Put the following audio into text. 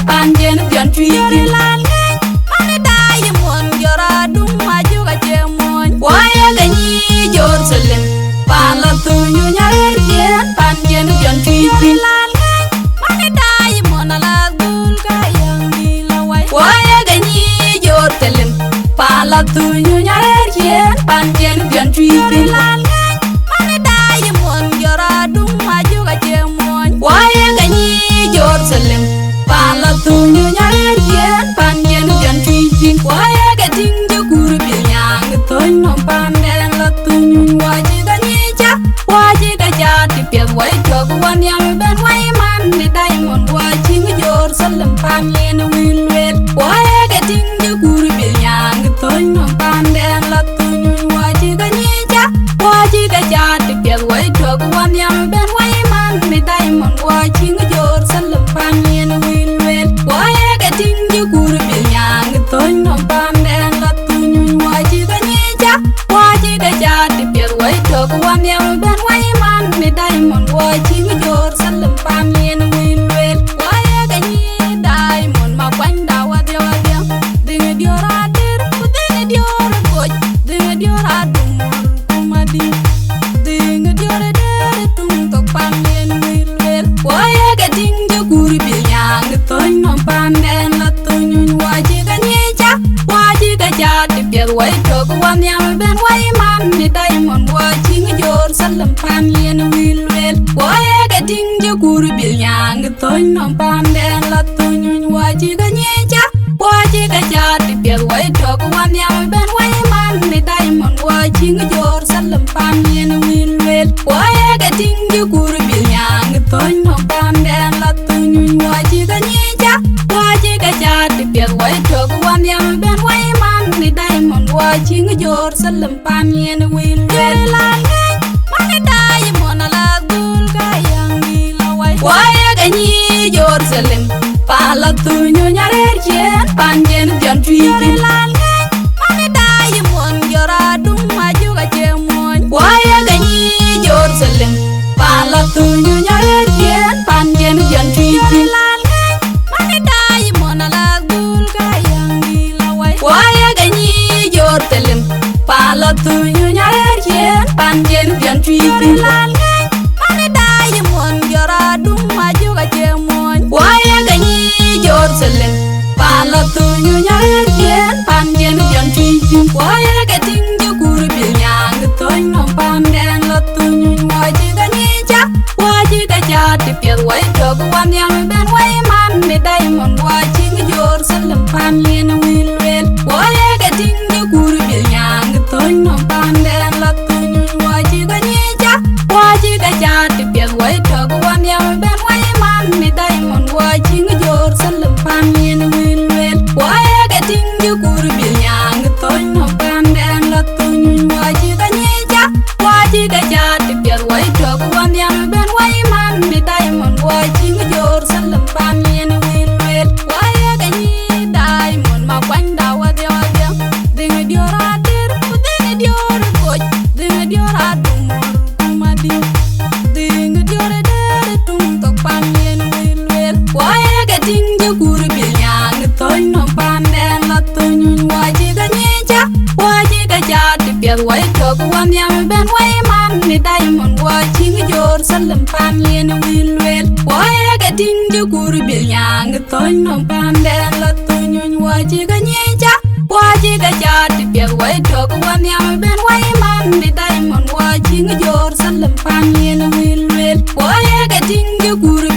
panjen pion twi lan mani dai mon jora dum maju ga jemon waya ganyi Jerusalem pala tu nyare yen panjen pion twi lan mani dai mon ala dul ga yang dilawai waya ganyi Jerusalem pala tu nyare yen panjen pion twi lan mani dai mon jora dum maju ga jemon waya ganyi Jerusalem pala tu nyare yen panjen pion twi waya ga tinga guru bilyang toy no panden la tu waji ganyi ja waji ga jati pet wai jog wan yang ben wai man ni diamond waji Jerusalem panyen wilwel waya ga tinga guru bilyang toy no panden la tu waji ganyi ja waji ga jati pet wai jog wan yang ben wai man ni diamond waji Jerusalem panyen wilwel waya ga tinga guru bilyang toy no panden la tu waji ganyi ja waji ga jati pet wai jog wan yang ben wai man ni diamond waji Jerusalem panyen wilwel waya ganyi diamond ma kwanda wadya wadya dinga diora dir dinga diora goj dinga diora dum kumadi dinga diora der tum tok panyen wilwel waya ga dinga guru bilyang toy no panden la tu waji ganyi ja waji ga jati pet wai jog wan yang ben wai man ni diamond waji Jerusalem panyen wilwel waya ga dinga guru bilyang toy no panden la tu waji ganyi ja waji ga jati pet wai jog wan yang ben wai man ni diamond waji Jerusalem panyen wilwel waya ga dinga guru bilyang toy no panden la tu waji ganyi ja waji ga jati pet wai jog wan yang ben wai man ni diamond waji Jerusalem panyen wilwel mani diamond ala dul ga yang dilawai waya ganyi Jerusalem pala tu nyare yen panjen pion twi mani diamond jora dum maju ga jemon waya ganyi Jerusalem pala tu nyare yen panjen pion twi mani diamond ala dul ga yang dilawai waya ganyi Jerusalem pala tu nyare yen panjen pion twi mani diamond jora dum maju ga jemon waya ganyi Jerusalem pala tu nyare yen panjen pion twi waya ga tinga guru bilyang toy no panden la tu waji ganyi ja waji ga jati pet wai jog wan yang ben wai man ni diamond waji Jerusalem panyen wilwel waya ga tinga guru bilyang toy no panden la tu waji ganyi ja waji ga jati pet wai jog wan yang ben wai man ni diamond waji Jerusalem panyen wilwel waya ga tinga guru bilyang toy no panden la tu waji ganyi ja waji ga jati pet wai jog wan yang ben wai man ni diamond waji Jerusalem panyen wilwel waya ganyi diamond ma kwanda wadya wadya dinga diora dir dinga diora goj dinga diora dum kumadi dinga diora der tum tok panyen wilwel waya ga dinga guru bilyang toy no panden la tu waji ganyi ja waji ga jati pet wai jog wan yang ben wai man ni diamond waji Jerusalem panyen wilwel waya ga dinga guru bilyang toy no panden la tu waji ganyi ja waji ga jati pet wai jog wan yang ben wai man ni diamond waji Jerusalem panyen wilwel waya ga dinga guru